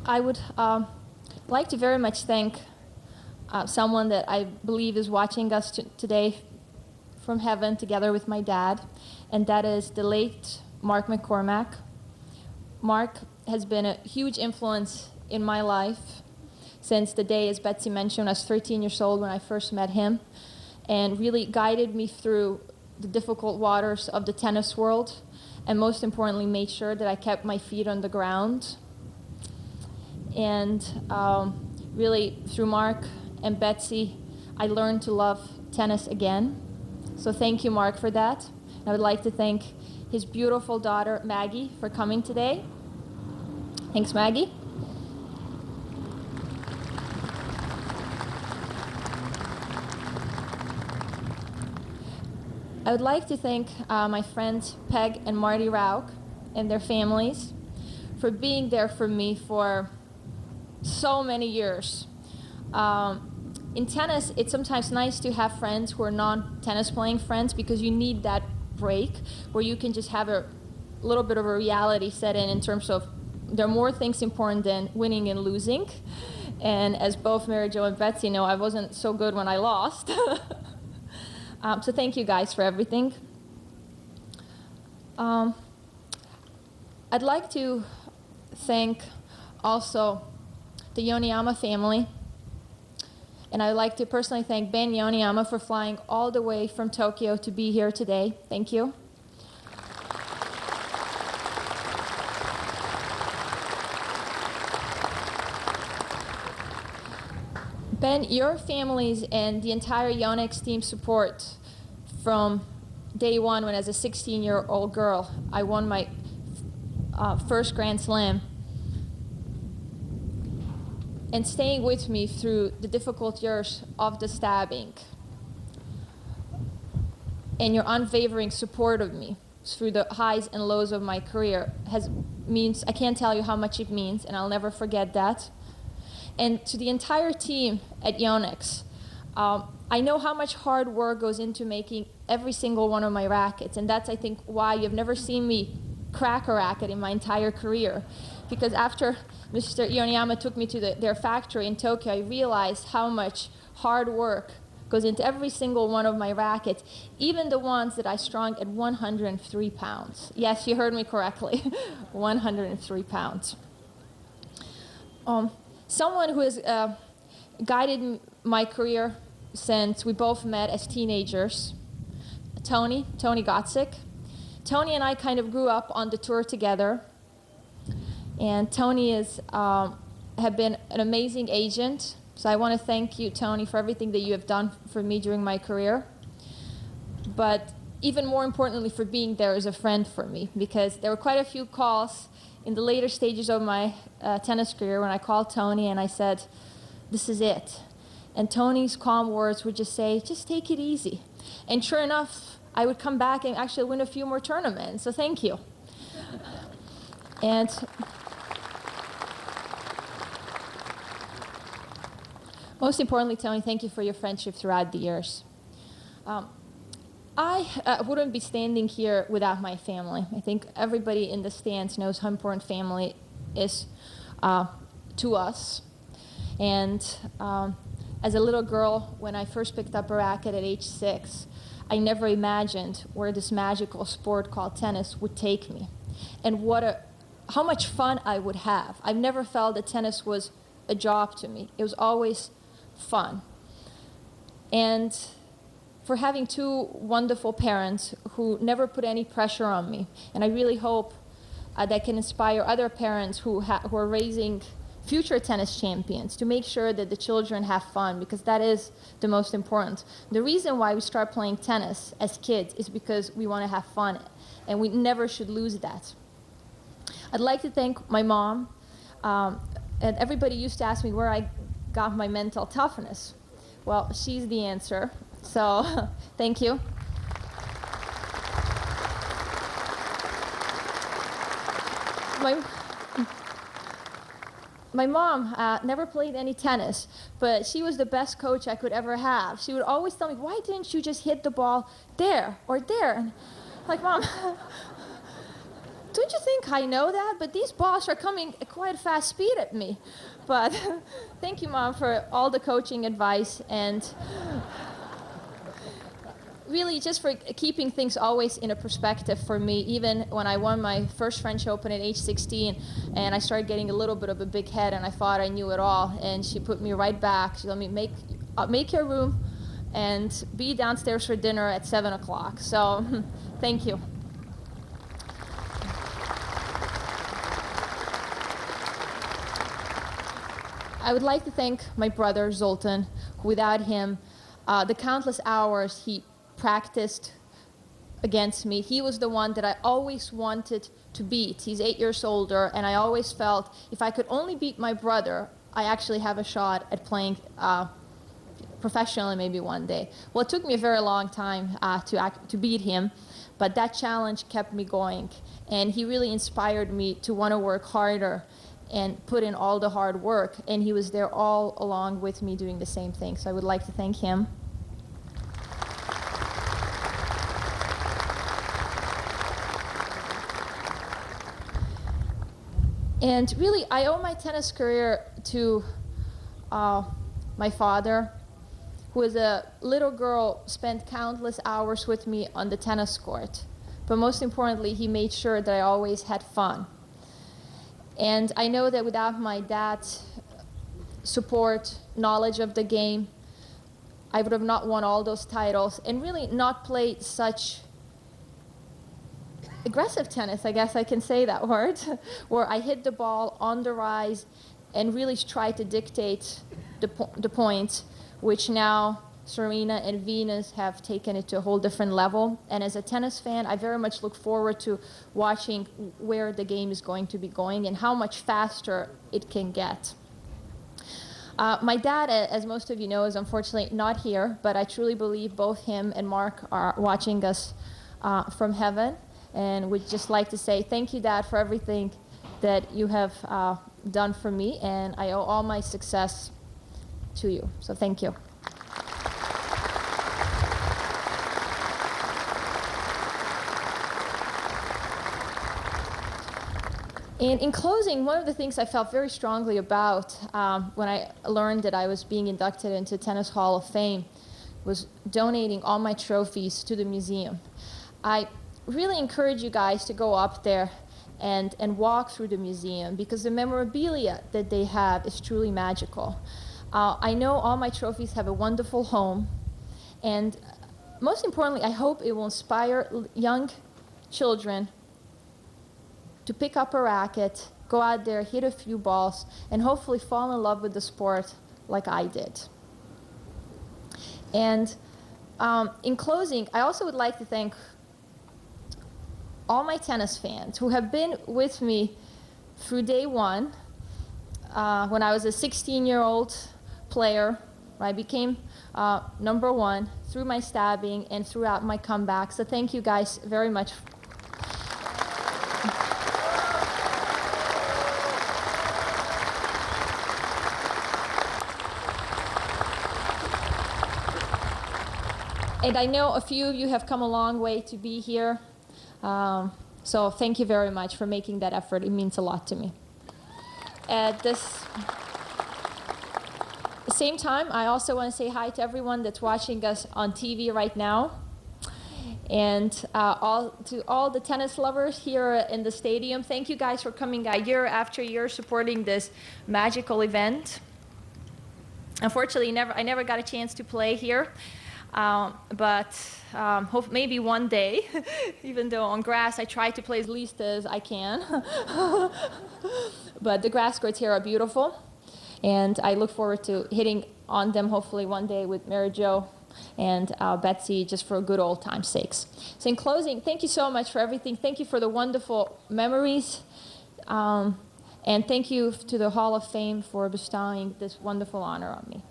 I would like to very much thank someone that I believe is watching us today from heaven together with my dad, and that is the late Mark McCormack. Mark has been a huge influence in my life since the day, as Betsy mentioned, I was 13 years old when I first met him, and really guided me through the difficult waters of the tennis world, and most importantly made sure that I kept my feet on the ground. And really, through Mark and Betsy, I learned to love tennis again. So thank you, Mark, for that. I would like to thank his beautiful daughter, Maggie, for coming today. Thanks, Maggie. I would like to thank my friends Peg and Marty Rauch and their families for being there for me for so many years. In tennis, it's sometimes nice to have friends who are non-tennis playing friends because you need that break where you can just have a little bit of a reality set in terms of there are more things important than winning and losing. And as both Mary Jo and Betsy know, I wasn't so good when I lost. So thank you guys for everything. I'd like to thank also the Yoneyama family. And I'd like to personally thank Ben Yoneyama for flying all the way from Tokyo to be here today. Thank you. Ben, your families and the entire Yonex team support from day one when as a 16-year-old girl, I won my first Grand Slam. And staying with me through the difficult years of the stabbing. And your unwavering support of me through the highs and lows of my career means, I can't tell you how much it means, and I'll never forget that. And to the entire team at Yonex, I know how much hard work goes into making every single one of my rackets, and that's, I think, why you've never seen me crack a racket in my entire career. Because after Mr. Yoneyama took me to their factory in Tokyo, I realized how much hard work goes into every single one of my rackets, even the ones that I strung at 103 pounds. Yes, you heard me correctly, 103 pounds. Someone who has guided my career since we both met as teenagers, Tony Gotzik. Tony and I kind of grew up on the tour together. And Tony have been an amazing agent. So I want to thank you, Tony, for everything that you have done for me during my career. But even more importantly, for being there as a friend for me, because there were quite a few calls in the later stages of my tennis career when I called Tony and I said, this is it. And Tony's calm words would just say, just take it easy. And sure enough, I would come back and actually win a few more tournaments. So thank you. And most importantly, Tony, thank you for your friendship throughout the years. I wouldn't be standing here without my family. I think everybody in the stands knows how important family is to us. And as a little girl, when I first picked up a racket at age 6, I never imagined where this magical sport called tennis would take me, and how much fun I would have. I've never felt that tennis was a job to me. It was always fun. And for having two wonderful parents who never put any pressure on me, and I really hope that can inspire other parents who are raising future tennis champions to make sure that the children have fun, because that is the most important. The reason why we start playing tennis as kids is because we want to have fun, and we never should lose that. I'd like to thank my mom, and everybody used to ask me where I got my mental toughness. Well, she's the answer, so thank you. My mom never played any tennis, but she was the best coach I could ever have. She would always tell me, why didn't you just hit the ball there or there? And I'm like, Mom, do don't you think I know that? But these balls are coming at quite a fast speed at me. But thank you, Mom, for all the coaching advice and really just for keeping things always in a perspective for me, even when I won my first French Open at age 16 and I started getting a little bit of a big head and I thought I knew it all, and she put me right back. She told me, make your room and be downstairs for dinner at 7 o'clock. So thank you. I would like to thank my brother, Zoltan. Without him, the countless hours he practiced against me, he was the one that I always wanted to beat. He's 8 years older, and I always felt if I could only beat my brother, I actually have a shot at playing professionally maybe one day. Well, it took me a very long time to beat him, but that challenge kept me going, and he really inspired me to want to work harder and put in all the hard work, and he was there all along with me doing the same thing. So I would like to thank him. And really, I owe my tennis career to my father, who as a little girl spent countless hours with me on the tennis court. But most importantly, he made sure that I always had fun. And I know that without my dad's support, knowledge of the game, I would have not won all those titles and really not played such aggressive tennis, I guess I can say that word, where I hit the ball on the rise and really try to dictate the point, which now Serena and Venus have taken it to a whole different level. And as a tennis fan, I very much look forward to watching where the game is going to be going and how much faster it can get. My dad, as most of you know, is unfortunately not here, but I truly believe both him and Mark are watching us from heaven. And would just like to say thank you, Dad, for everything that you have done for me, and I owe all my success to you. So thank you. And in closing, one of the things I felt very strongly about when I learned that I was being inducted into Tennis Hall of Fame was donating all my trophies to the museum. I really encourage you guys to go up there and walk through the museum, because the memorabilia that they have is truly magical. I know all my trophies have a wonderful home, and most importantly, I hope it will inspire young children to pick up a racket, go out there, hit a few balls, and hopefully fall in love with the sport like I did. And in closing, I also would like to thank all my tennis fans who have been with me through day one, when I was a 16-year-old player. I became #1 through my stabbing and throughout my comeback. So thank you guys very much. And I know a few of you have come a long way to be here. So thank you very much for making that effort. It means a lot to me. At the same time, I also want to say hi to everyone that's watching us on TV right now. And to all the tennis lovers here in the stadium, thank you guys for coming out year after year supporting this magical event. Unfortunately, I never got a chance to play here. But hope maybe one day, even though on grass I try to play as least as I can. But the grass courts here are beautiful, and I look forward to hitting on them hopefully one day with Mary Jo and Betsy, just for good old time's sakes. So in closing, thank you so much for everything. Thank you for the wonderful memories, and thank you to the Hall of Fame for bestowing this wonderful honor on me.